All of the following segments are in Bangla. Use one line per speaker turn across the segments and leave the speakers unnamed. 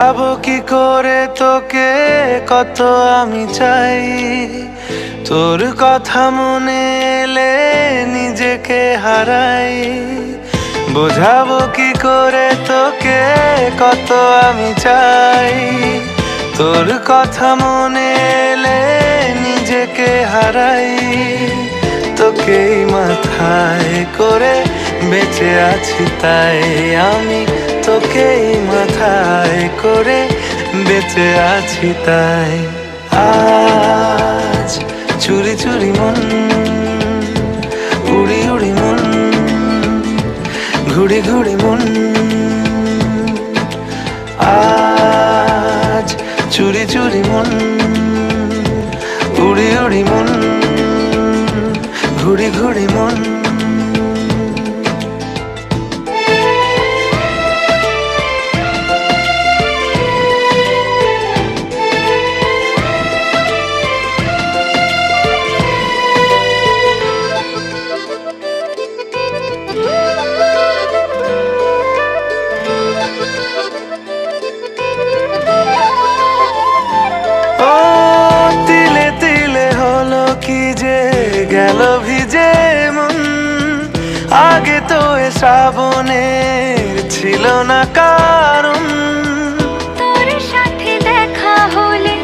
ভাবো কি করে তোকে কত আমি চাই, তোর কথা মনে এলে নিজেকে হারাই। বোঝাবো কি করে তোকে কত আমি চাই, তোর কথা মনে এলে নিজেকে হারাই। তোকেই মাথায় করে বেঁচে আছি তাই আমি, তোকেই মাথায় করে বেঁচে আছি তাই। আজ চুরি চুরি মন, উড়ি উড়ি মন, ঘুড়ি ঘুড়ি মন। আজ চুরি চুরি মন, উড়ি উড়ি মন, ঘুড়ি ঘুড়ি মন। গেল ভিজে মন, আগে তো এ শ্রাবণের ছিল না কারণ।
তোর সাথে দেখা হলে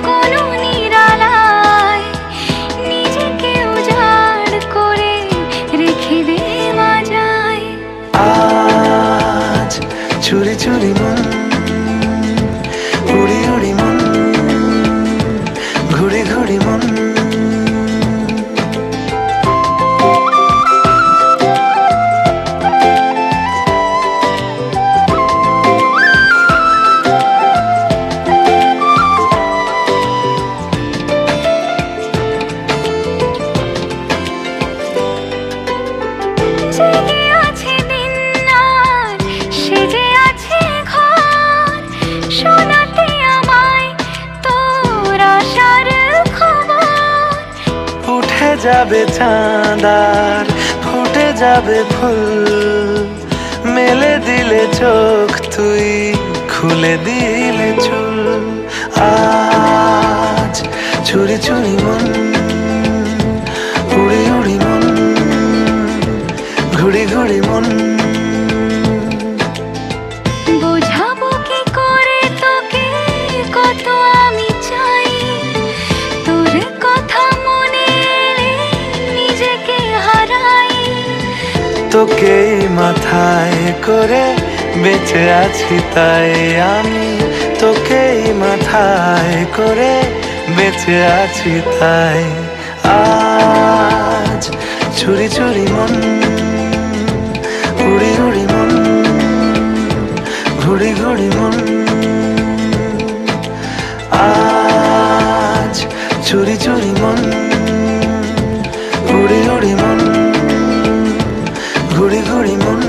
কোনো নিরালায় নিজেকে উজাড় করে রেখে দে মাঝায়।
আজ চুরি চুরি মন, উড়ি উড়ি মন, ঘুড়ি ঘুড়ি মন। যাবে চাঁদার ফুটে যাবে ফুল, মেলে দিলে চোখ তুই খুলে দিলে চুল। আজ চুরি চুরি মন, উড়ি উড়ি মন, ঘুড়ি ঘুড়ি মন।
বোঝাবো কি করে তোকে কত আমি চাই, তোর কথা মনে এলে নিজেকে হারাই।
তোকেই মাথায় করে বেঁচে আছি তাই আমি, তোকেই মাথায় করে বেঁচে আছি তাই। আজ চুরি চুরি মন, উড়ি উড়ি মন, ঘুড়ি ঘুড়ি মন। আজ চুরি চুরি মন, উড়ি উড়ি মন, ঘুড়ি ঘুড়ি মন।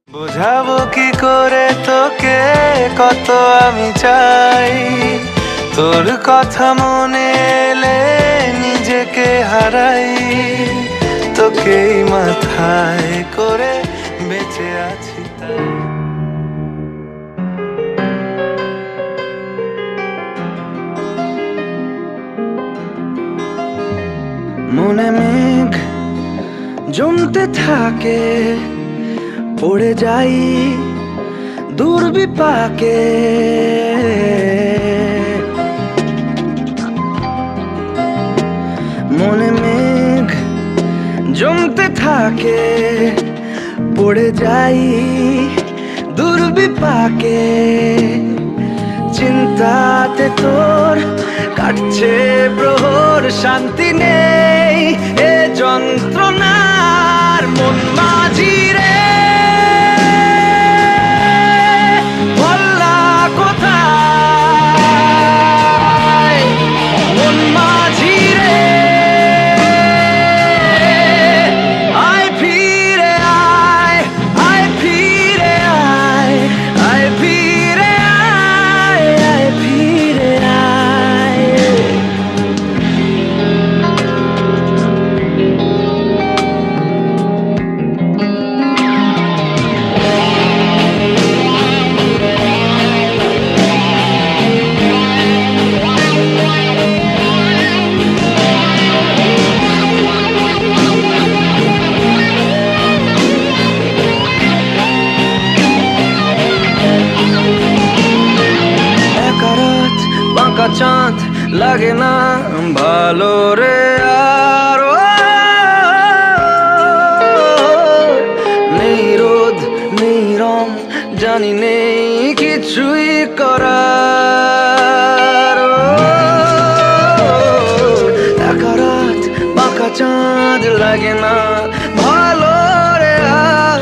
বোঝাবো কি করে তোকে কত আমি চাই, তোর কথা মনে এলে নিজেকে হারাই। তোকেই মাথায় করে বেঁচে আছি তাই। মনে মেঘ জমতে থাকে, পড়ে যাই দুর্বিপাকে। মনে মেঘ জমতে থাকে, পড়ে যাই দুর্বিপাকে। চিন্তাতে তোর কাটছে প্রহর, শান্তি নেই এ যন্ত্রণার মন মাঝি রে। বল্লা কোথায় মন মাঝি রে, আয় ফিরে আয়, আয় ফিরে আয়, আয় ফিরে আয়, আয় ফিরে আয়। বাঁকা চাঁদ লাগে না ভালো রে আর নেই রোদ নেই রং জানি নেই কিছুই করার একা রাত বাঁকা চাঁদ লাগে না ভালো রে আর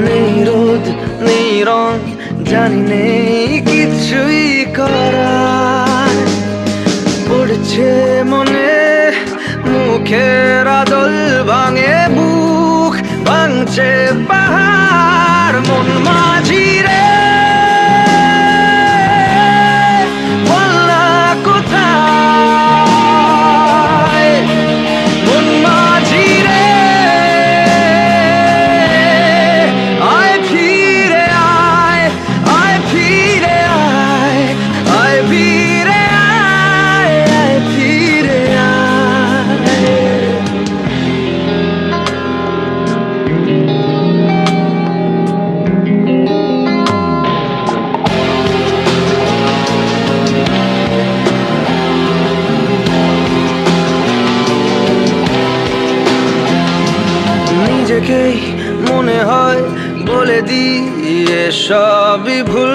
নেই রোদ নেই রং জানি নেই কিছুই করার পড়ছে মনে মুখের আদল ভাঙে বুক ভাঙছে পাহাড় মন মাঝি রে বল না কোথায় মন মাঝি রে আয় ফিরে আয় আয় ফিরে আয় আয় ফিরে আয় আয় ফিরে আয় নিজেকেই মনে হয় বলে দিয়ে সবই ভুল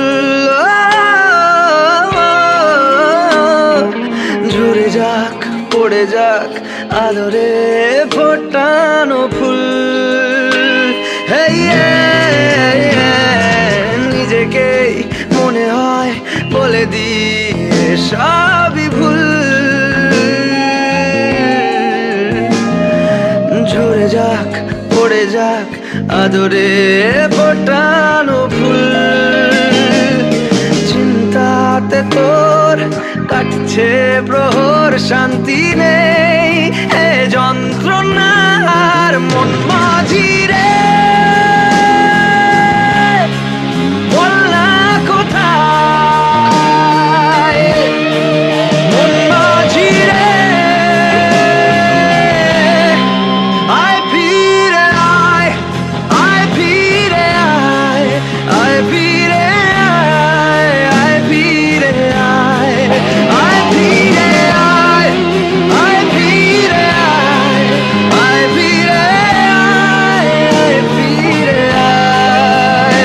ঝরে যাক পড়ে যাক আদরে ফোটানো ফুল নিজেকেই মনে হয় বলে দিয়ে সবই ভুল ঝরে যাক পড়ে যাক আদরে ফোটানো ফুল চিন্তাতে তোর কাটছে প্রহর শান্তি নেই এ যন্ত্রণার মন মাঝি রে বল না কোথায় মন মাঝি রে আয় ফিরে আয় আয় ফিরে আয় আয় ফিরে আয় আয় ফিরে আয় আয় ফিরে আয় আয় ফিরে আয় আয় ফিরে আয় আয় ফিরে আয়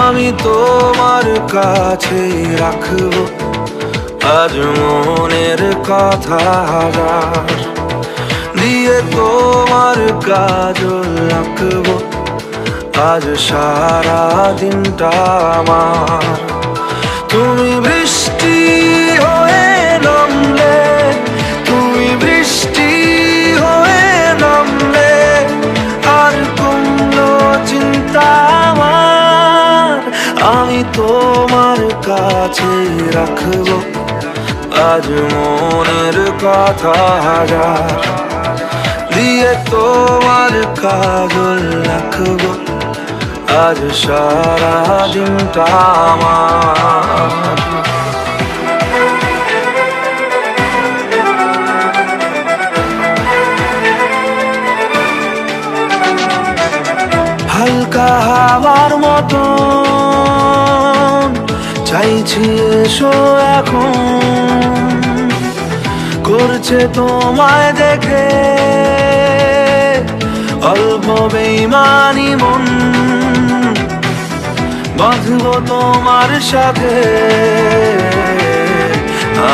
আমি তোমার কাছে রাখবো আজ মনের কথা হাজার দিয়ে তোমার কাজল রাখবো আজ সারা দিনটা আমার তুমি বৃষ্টি হয়ে নামলে তুমি বৃষ্টি হয়ে নামলে আর কোনো চিন্তা আমার আমি তোমার কাছে রাখবো আজ মনের কথা হাজার দিয়ে তোমার কাজল রাখবো আজ সারা দিনটা আমার হালকা হাওয়ার মতো চাইছি এসো এখন করছে তোমায় দেখে অল্প বেইমানি মন বাঁধবো তোমার সাথে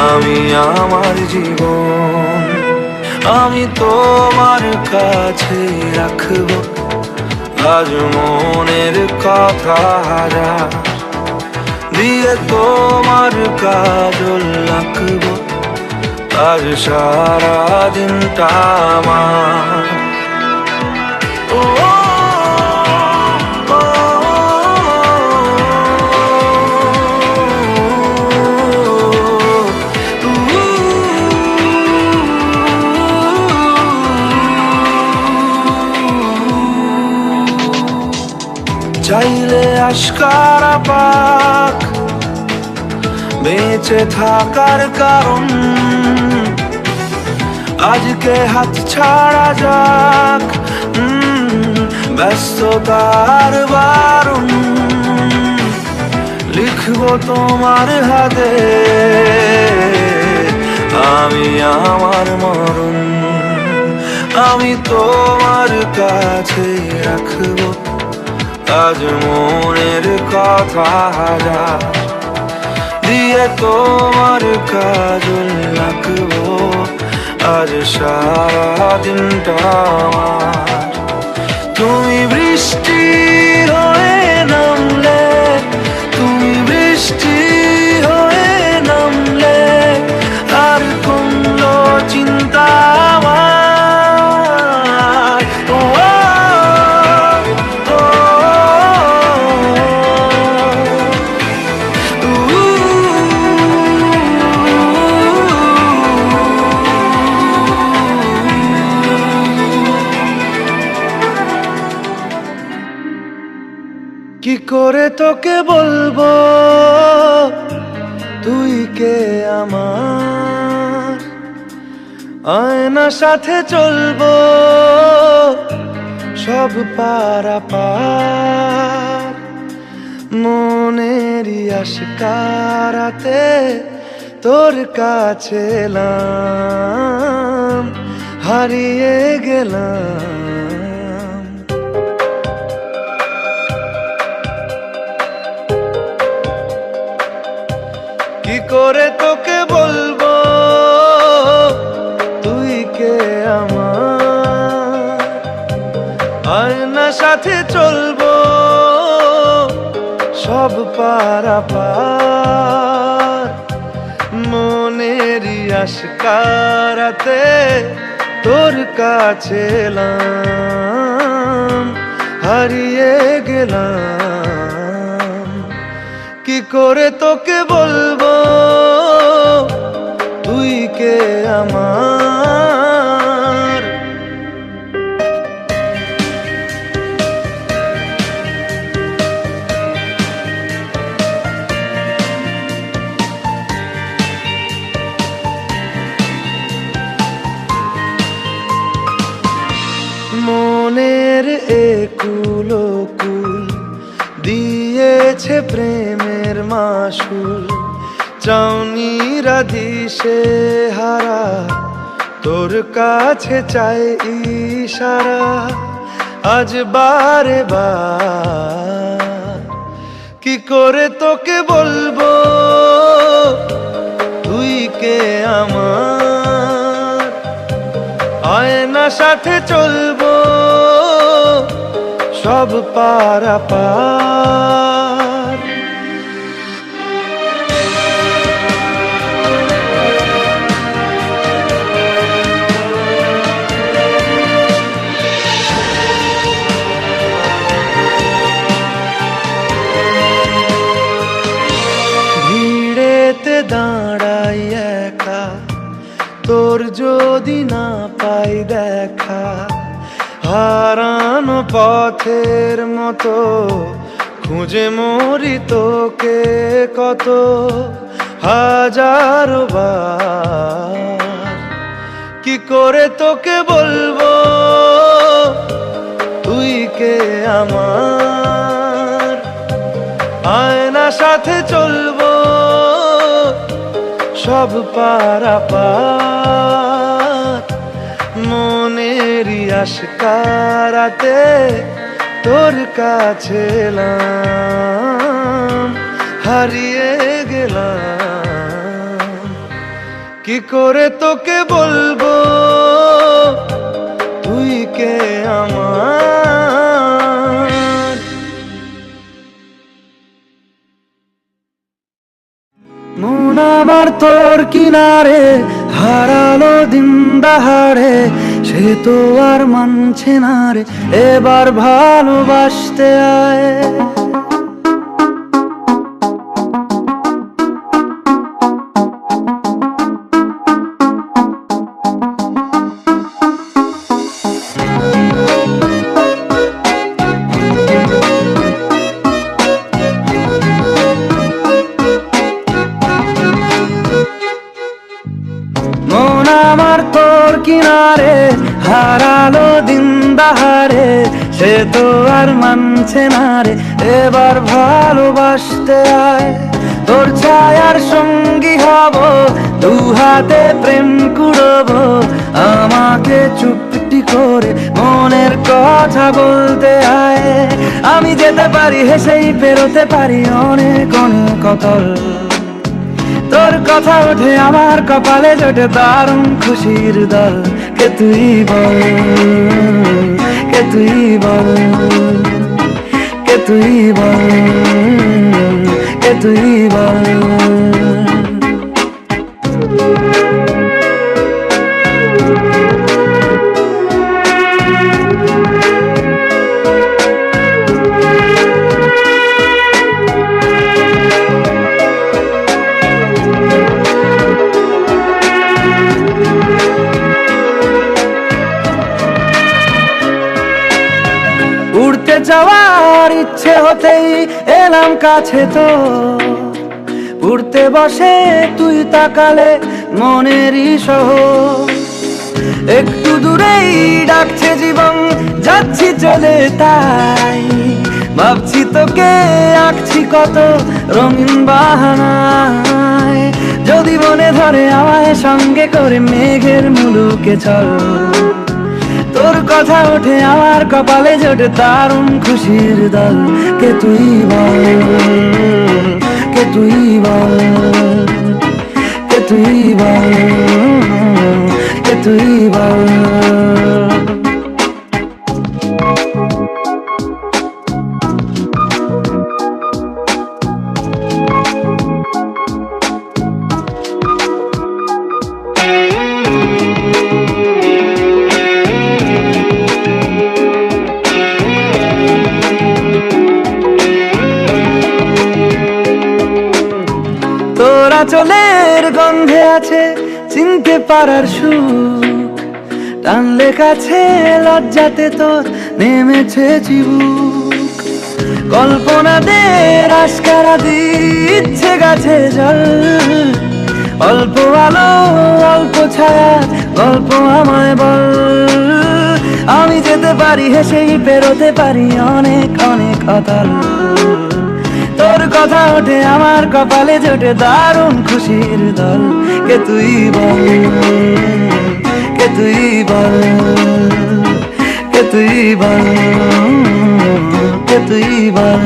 আমি আমার জীবন আমি তোমার কাছে রাখবো আজ মনের কথা হাজার দিয়ে তোমার কাজল রাখবো আজ সারা দিনটা আমার ও, ও, ও, চাইলে আশকারা পাক বেঁচে থাকার কারণ আজকে হাত ছাড়া যাক ব্যস্ততার বারণ লিখবো তোমার হাতে আমি আমার মরণ আমি তোমার কাছে রাখবো আজ মনের কথা দিয়ে তোমার কাজল রাখবো আজ সারা দিনটা আমার তুমি বৃষ্টি হয়ে নামলে তুমি বৃষ্টি হয়ে নামলে আর কোনো চিন্তা আমার ও, ও, কি করে তোকে বলবো তুই কে আমার আয়নার সাথে চলবো সব পারাপার মনেরই আশকারাতে তোর কাছে এলাম হারিয়ে গেলাম কি করে তোকে বলবো তুই কে আমার আয়নার সাথে চলবো সব পারাপার মনেরই আশকারাতে তোর কাছে এলাম হারিয়ে গেলাম কি করে তোকে বলবো তুই কে আমার মনের একুল কুল দিয়েছে প্রেমের মাসুল চাউনিরা দিশে হারা তোর কাছে চাই ইশারা আজ বারে বার কি করে তোকে বলবো তুই কে আমার আয়নার সাথে চলবো সব পারাপার ভিড়েতে দাঁড়াই একা তোর যদি না পাই দেখা হারানো পথের মতো খুঁজে মরি তোকে কত হাজারো বার কি করে তোকে বলবো তুই কে আমার আয়নার সাথে চলবো সব পারাপার মনেরই আশকারাতে তোর কাছে এলাম হারিয়ে গেলাম কি করে তোকে বলবো তুই কে আমার মন আমার তোর কিনারে হারালো দিন দাহাড়ে, সে তো আর মানছে না রে এবার ভালোবাসতে আয়। মন আমার তোর কিনারে হারালো দিন দাহাড়ে, সে তো আর মানছে না রে এবার ভালোবাসতে আয়। তোর ছায়ার সঙ্গী হব, দু হাতে প্রেম কুড়বো, আমাকে চুপটি করে মনের কথা বলতে আয়। আমি যেতে পারি হেসেই পেরোতে পারি অনেক অনেক অতল, তোর কথা ওঠে আমার কপালে জোটে দারুণ খুশির দল। কে তুই বল, কে তুই বল, কে তুই বল, কে তুই বল। উড়তে যাওয়ার ইচ্ছে হতেই এলাম কাছে তো, উড়তে বসে তুই তাকালে মনেরই শহর। একটু দূরেই ডাকছে জীবন, যাচ্ছি চলে তাই ভাবছি তোকে আঁকছি কত রঙিন বাহানায়। যদি মনে ধরে আমায় সঙ্গে করে মেঘের মুলুকে চল, তোর কথা ওঠে আমার কপালে জোটে দারুণ খুশির দল। কে তুই বল, কে তুই বল, কে তুই বল, কে তুই বল। তোরা চলের গন্ধে আছে চিনতে পারার সুখ, টানলে কাছে লজ্জাতে তোর নেমেছে চিবুক। কল্পনাদের আশকারা দিচ্ছে গাছে জল, অল্প আলো অল্প ছায়া গল্প আমায় বল। আমি যেতে পারি হেসেই পেরোতে পারি অনেক অনেক অতল, তোর কথা ওঠে আমার কপালে জোটে দারুণ খুশির দল। কে তুই বল, কে তুই বল, কে তুই বল, কে তুই বল।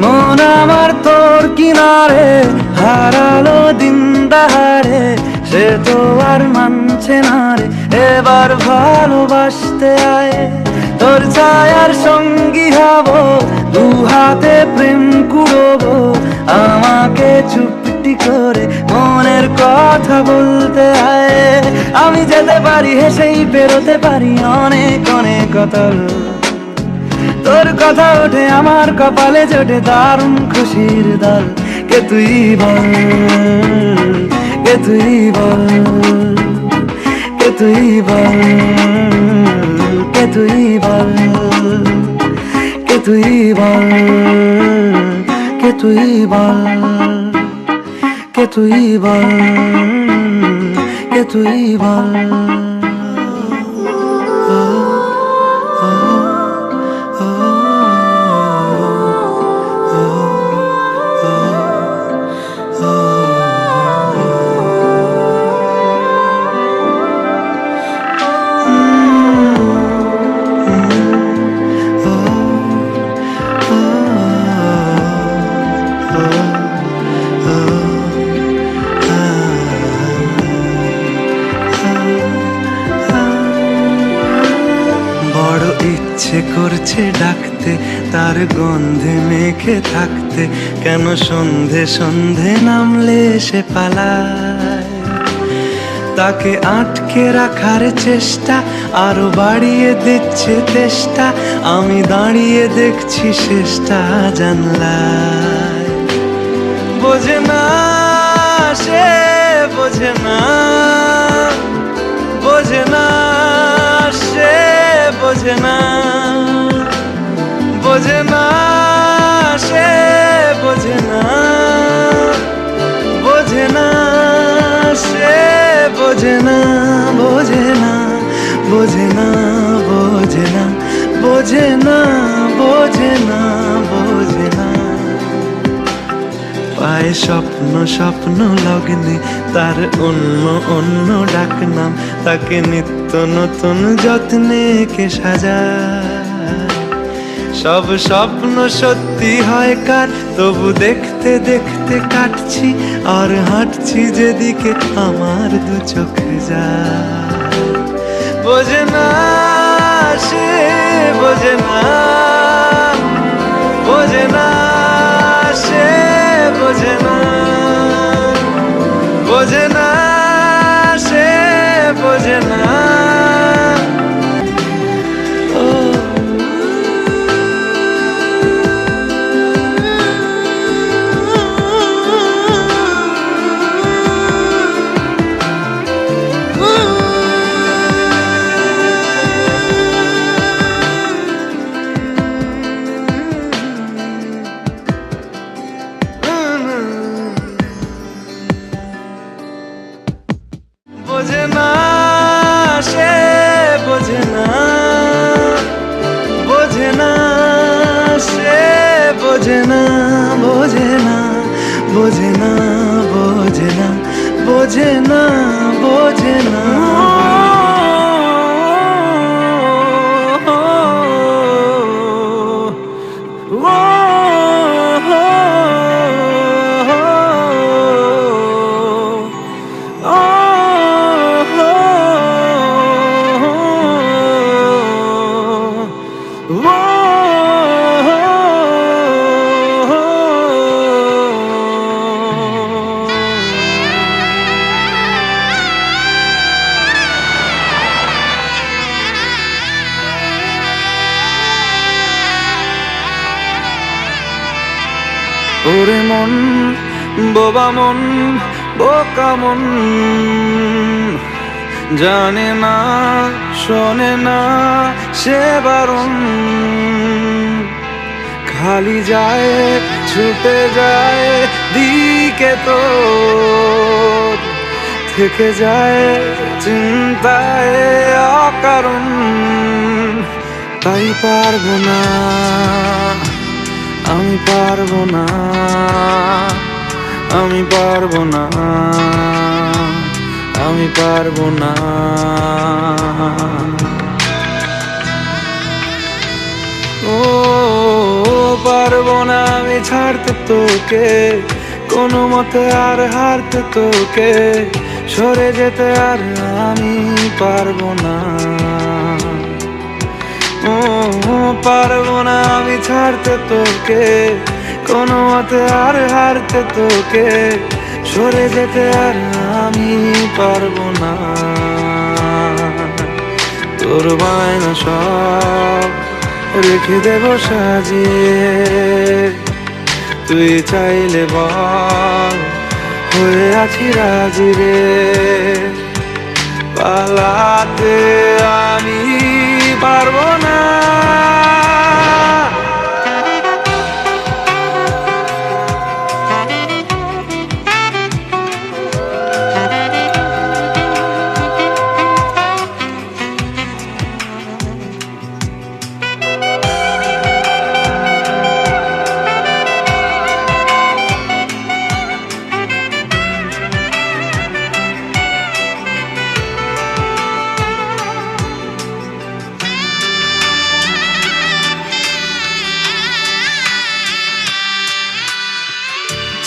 মন আমার তোর কিনারে হারালো দিন দাহাড়ে, সে তো আর মানছে না রে এবার ভালোবাসতে আয়। তোর ছায়ার সঙ্গী হব, দু হাতে প্রেম কুড়বো, আমাকে চুপটি করে মনের কথা বলতে আয়। আমি যেতে পারি হেসেই পেরোতে পারি অনেক অনেক অতল, তোর কথা ওঠে আমার কপালে জোটে দারুণ খুশির দল। কে তুই বল, কে তুই বল, কে তুই বল, কে তুই বল, কে তুই বল, কে তুই বল, কে তুই বল, কে তুই বল। করছে ডাকতে, তার গন্ধে মেখে থাকতে, কেন সন্ধে সন্ধে নামলে সে পালায়। তাকে আটকে রাখার চেষ্টা আরো বাড়িয়ে দিচ্ছে তেষ্টা, আমি দাঁড়িয়ে দেখছি শেষটা জানলায়। বোঝে না সে, বোঝে না, বোঝে না সে, বোঝে না, বোঝে না সে, বোঝে না, বোঝে না সে, বোঝে না, বোঝে না, বোঝে না, বোঝে না, বোঝে না, বোঝে না, বোঝে না। পায় স্বপ্ন স্বপ্ন লগ্নে তার অন্য অন্য ডাকনাম, তাকে নিত্য নতুন যত্নে কে সাজায়। সব স্বপ্ন সত্যি হয় কার, তবু দেখতে দেখতে কাটছি আর হাঁটছি যেদিকে আমার দু চোখ যায়। বোঝে না সে, বোঝে না, বোঝে না সে, বোঝে না, বোঝে না সে, বোঝে না। বোঝে না সে, বোঝে না, বোঝে না সে, বোঝে না, বোঝে না, বোঝে না, বোঝে না, বোঝে না, বোঝে না। ওরে মন, বোবা মন, বোকা মন, জানে না শোনে না সে বারণ, খালি যায় ছুটে যায় দিকে তোর, থেকে যায় চিন্তায় অকারণ। তাই পারবো না, আমি পারবো না, আমি পারবো না, আমি পারবো না। ও পারবো না আমি ছাড়তে তোকে, কোনো মতে আর হারতে তোকে, সরে যেতে আর আমি পারবো না। ও পারবো না আমি ছাড়তে তোকে, কোনো মতে আর হারতে তোকে, সরে যেতে আর আমি পারবো না। তোর বায়না সব রেখে দেব সাজিয়ে, তুই চাইলে বল হয়ে আছি রাজি রে, পালাতে আমি পারবো না।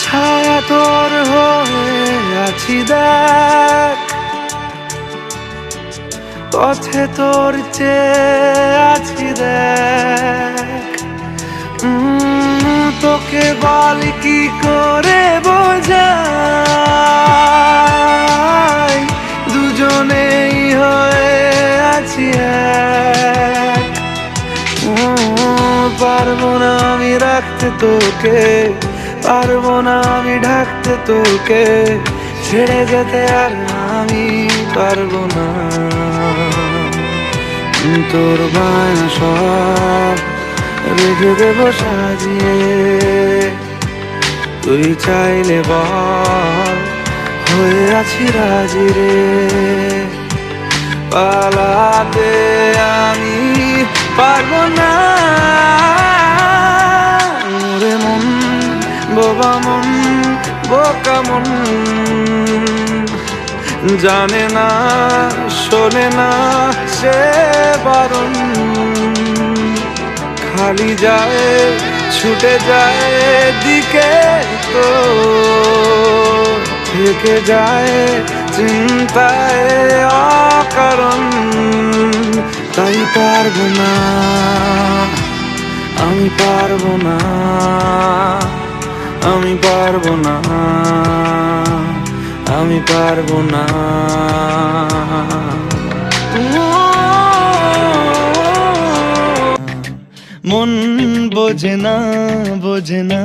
ছায়া তোর হয়ে আছি দেখ, পথে তোর চেয়ে আছি দেখ। তোকে বল কি করে বোঝাই, দুজনেই হয়ে আছি এক। পারবো না আমি রাখতে তোকে, পারবো না আমি ঢাকতে তোকে, ছেড়ে যেতে আর আমি পারবো না। তোর বায়না সব রেখে দেবো সাজিয়ে, তুই চাইলে বল হয়ে আছি রাজি রে। পালাতে আমি পারবো না রে মন, বোবা মন, বোকা মন, জানে না শোনে না সে বারণ, খালি যায় ছুটে যায় দিকে, তো থেকে যায় চিন্তায় অকারণ। তাই পারবো না আমি পারবো না, আমি পারবো না, আমি পারবো না। মন বোঝে না, বোঝে না।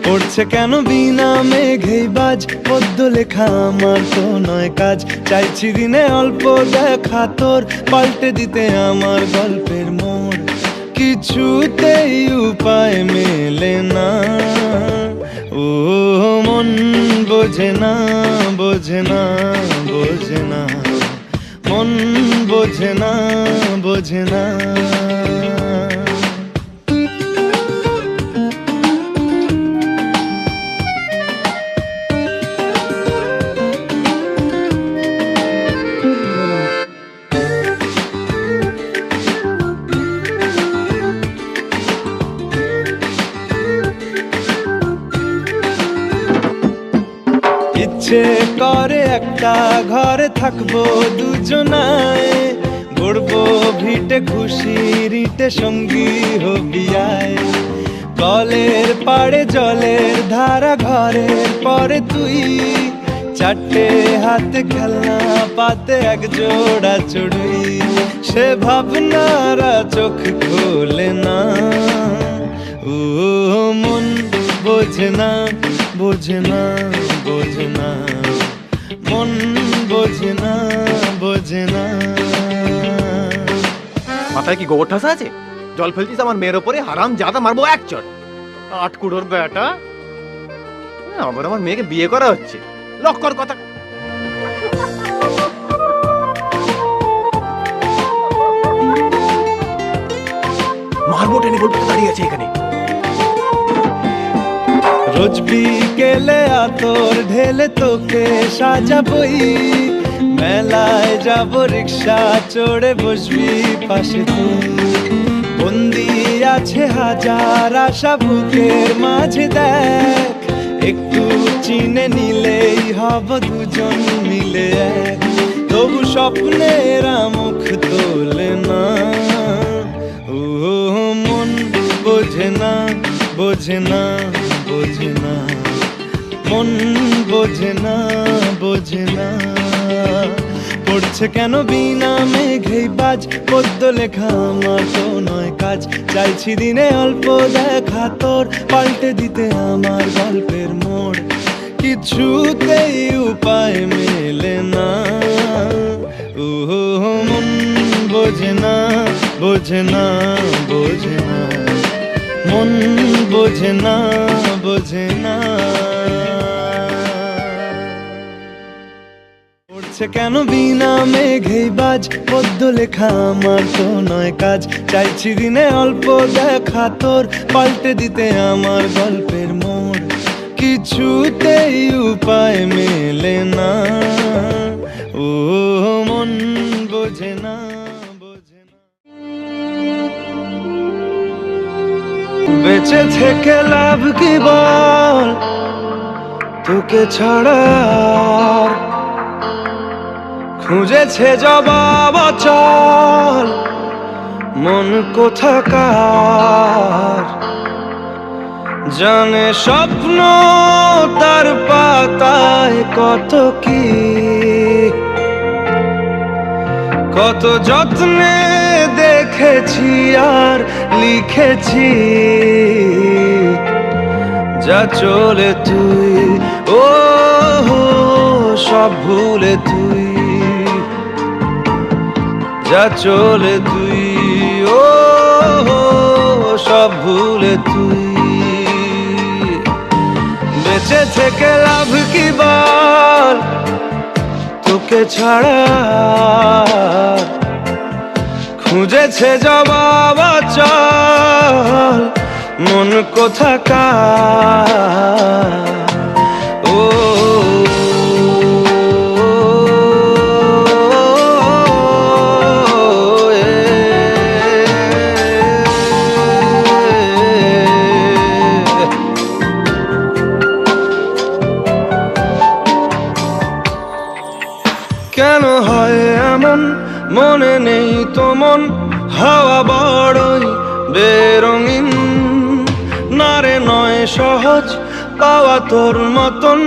পড়ছে কেন বিনা মেঘেই বাজ, পদ্য লেখা আমার তো নয় কাজ। চাইছি দিনে অল্প দেখা তোর, পাল্টে দিতে আমার গল্পের মোড়। কিছুতেই উপায় মেলে না, ও মন বোঝে না, বোঝে না, বোঝে না, মন বোঝে না, বোঝে না। ইচ্ছে করে একটা ঘরে থাকবো দুজনায়, গড়বো ভিটে খুশির ইটে সঙ্গী হবি আয়। কলের পাড়ে জলের ধারা ঘরের পরে তুই, চারটে হাতে খেলনা পাতে এক জোড়া চড়ুই। সে ভাবনারা চোখ খোলে না, ও মন বোঝে না, বোঝে না, বোঝে না, মন বোঝে না, বোঝে না।
মাথায় কি গোবর ঠাসা আছে? জল ফেলছিস আমার মেয়ের ওপরে, হারাম জাদা মারবো এক চট। আটকুড়োর বেটা, আবার আমার মেয়েকে বিয়ে করা হচ্ছে, লক্কর কথা। মারবো টেনে বলতে দাঁড়িয়ে আছে এখানে।
রোজ বিকেলে আতর ঢেলে তোকে সাজাবই, মেলায় যাব রিক্সা চড়ে বসবি পাশে তুই। বন্দি আছে হাজার আশা বুকের মাঝে দেখ, একটু চিনে নিলেই হব দুজন মিলে এক। তবু স্বপ্নের মুখ তোলে না, ও মন বোঝে না, বোঝে না, বোঝে না, মন বোঝে না, বোঝে না। পড়ছে কেন বিনা মেঘেই বাজ, পদ্য লেখা আমার তো নয় কাজ। চাইছি দিনে অল্প দেখা তোর, পাল্টে দিতে আমার গল্পের মোড়। কিছুতেই উপায় মেলে না, ও মন বোঝে না, বোঝে না, বোঝে না, মন বোঝে না, বোঝে না। পড়ছে কেন বিনা মেঘেই বাজ, পদ্য লেখা আমার তো নয় কাজ। চাইছি দিনে অল্প দেখা তোর, পাল্টে দিতে আমার গল্পের মোড়। কিছুতেই উপায় মেলে না, ও মন বোঝে না, বোঝে না। বেঁচে থেকে লাভ কি বল, তোকে ছাড়া আর খুঁজেছে জবাব অচল মন কোথাকার। জানে স্বপ্ন তার পাতায় কত কি, কত যত্নে দেখেছি আর লিখেছি। যা চলে তুই ও সব ভুলে তুই, যা চলে তুই ও সব ভুলে তুই। বেঁচে থেকে লাভ কি বল, তোকে ছাড়া খুঁজেছে জবাব অচল মন কোথাকার। ও কেন হয় এমন মনে নেই তো মন, হাওয়া বড়ই বেরঙিন। না রে নয় সহজ পাওয়া তোর মতন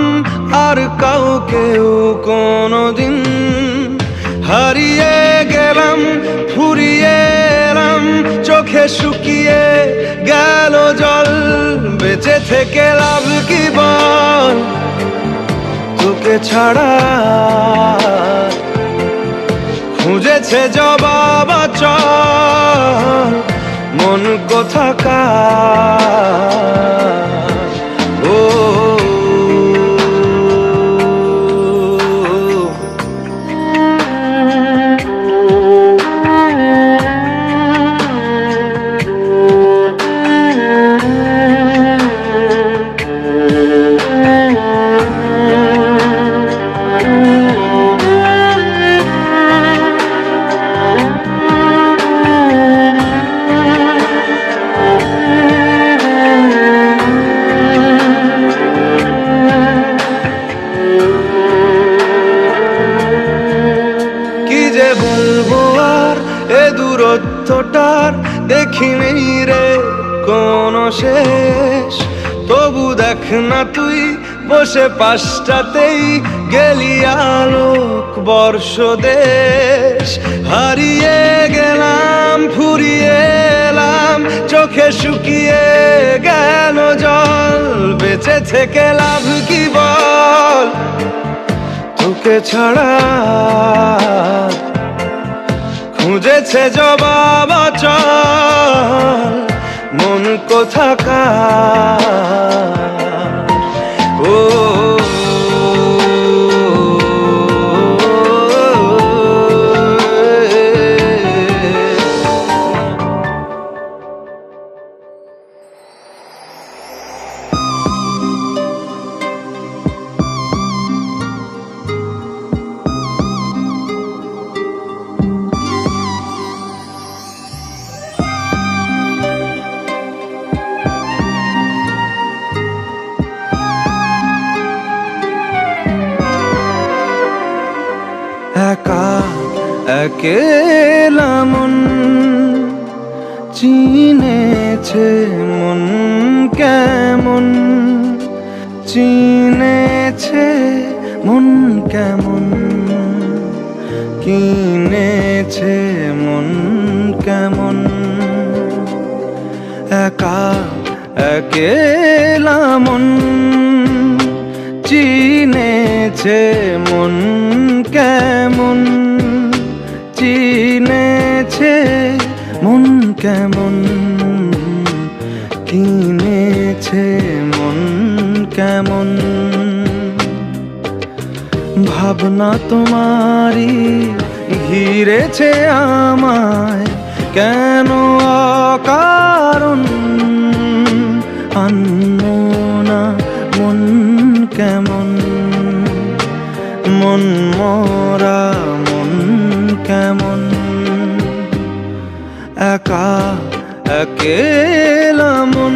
আর কাউকেও কোনোদিন। হারিয়ে গেলাম ফুরিয়ে এলাম, চোখে শুকিয়ে গেল জল। বেঁচে থেকে লাভ কি বল, তোকে ছাড়া খুঁজেছে জবাব অচল মন কোথাকার। ও বলবো আর এ দূরত্বটার দেখিনি রে কোনো শেষ। তবু দেখ না তুই বসে পাশটাতেই গেলি আলোক বর্ষ দেশ। হারিয়ে গেলাম ফুরিয়ে এলাম, চোখে শুকিয়ে গেল জল। বেঁচে থেকে লাভ কি বল, তোকে ছাড়া খুঁজেছে জবাব অচল মন কোথাকার। ও একা একেলা মন চিনেছে মন কেমন, চিনেছে মন কেমন, কিনেছে মন কেমন। একা একেলা মন চিনেছে মন কেমন, চিনেছে মন কেমন, কিনেছে মন কেমন। ভাবনা তোমারই ঘিরেছে আমায় কেন অকারণ। আনমনা মন কেমন, মন মরা মন কেমন। একা একা একেলা মন।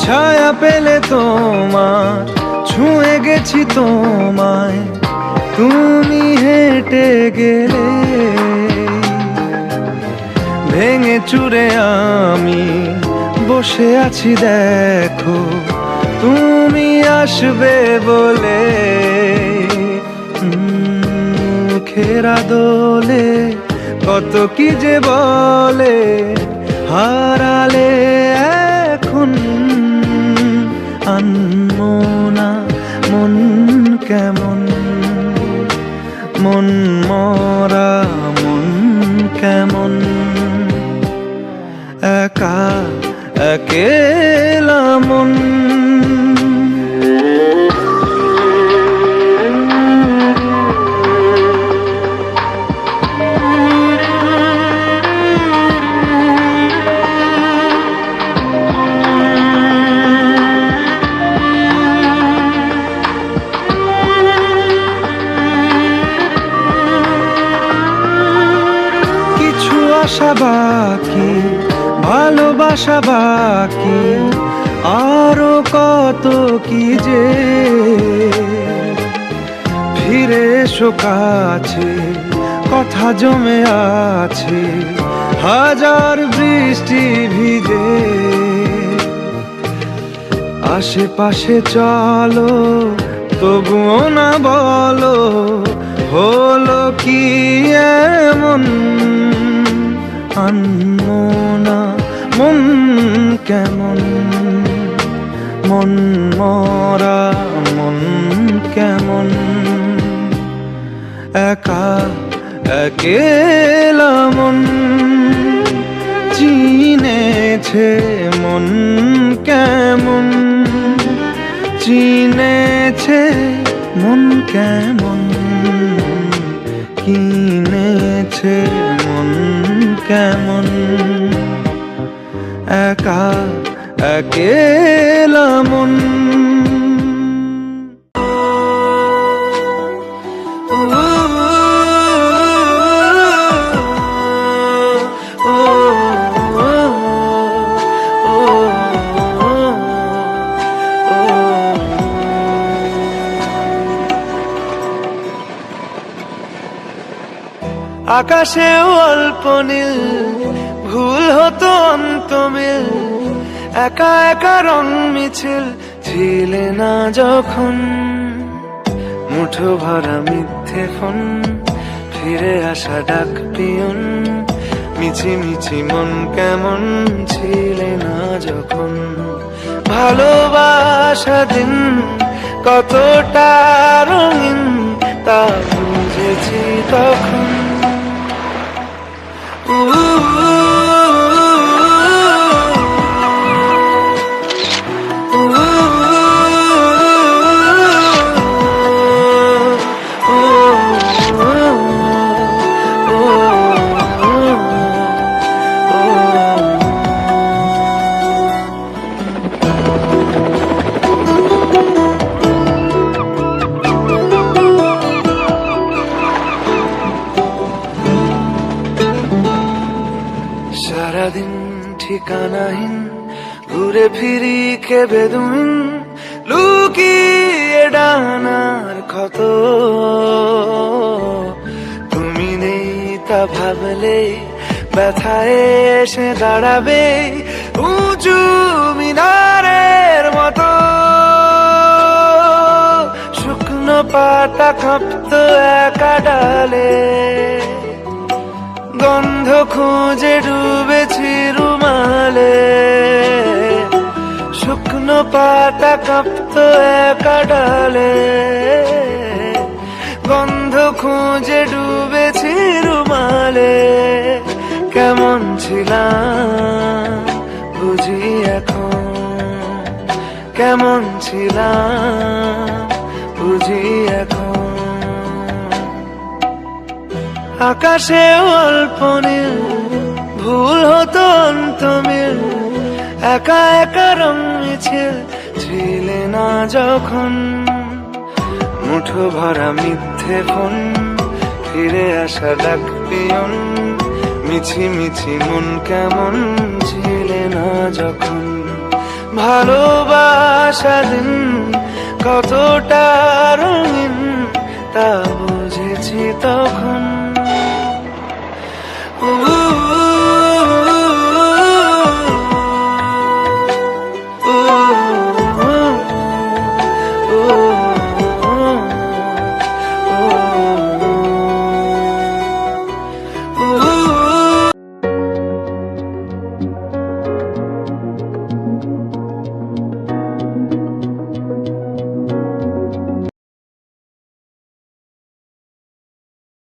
ছায়া পেলে তোমার, ছুঁয়ে গেছি তোমায়, তুমি হেঁটে গেলে। ভেঙে চুরে আমি বসে আছি দেখো, তুমি আসবে বলে। খেরা দোলে কত কি যে বলে, হারালে এখন আনমো না মন কেমন, মন মরা মন কেমন, একা একেলা মন। আশা বাকি, ভালোবাসা বাকি, আরো কত কি যে। ফিরে এসো কাছে, কথা জমে আছে হাজার বৃষ্টি ভিজে। আশেপাশে চলো তবুও না বলো, হলো কি এমন আনমো না মন কেমন, মন মরা মন কেমন, একা একেলা মন। চিনেছে মন কেমন, চিনেছে মন কেমন, কিনেছে মন কেমন, একা একেলা মন। আকাশেও অল্প নীল, ভুল হতো অন্ত মিল, একা একা রং মিছিল ছিলে না যখন। মুঠো ভরা মিথ্যে ফোন, ফিরে আসা ডাক পিয়ন, মিছি মিছি মন কেমন ছিলে না যখন। ভালোবাসা দিন কতটা রঙিন তা বুঝেছি তখন। সারাদিন ঠিকানাহীন ঘুরে ফিরি কে বেদুইন, লুকিয়ে ডানার ক্ষত। তুমি নেই তা ভাবলে ব্যথায় এসে দাঁড়াবে উঁচু মিনারের মতো। শুকনো পাতা কাঁপত একা ডালে, গন্ধ খুঁজে ডুবেছি রুমালে। শুকনো পাতা কাঁপত একা ডালে, গন্ধ খুঁজে ডুবেছি রুমালে। কেমন ছিলাম বুঝি এখন, কেমন ছিলাম বুঝি এখন। আকাশে অল্প নীল, ভুল হতো অন্তমিল, একা একা রং মিছিল ছিলে না যখন। মুঠো ভরা মিথ্যে ফোন, ফিরে আসা ডাক পিয়ন, মিছি মিছি মন কেমন ছিলে না যখন। ভালোবাসা দিন কতটা রঙিন তা বুঝেছি তখন।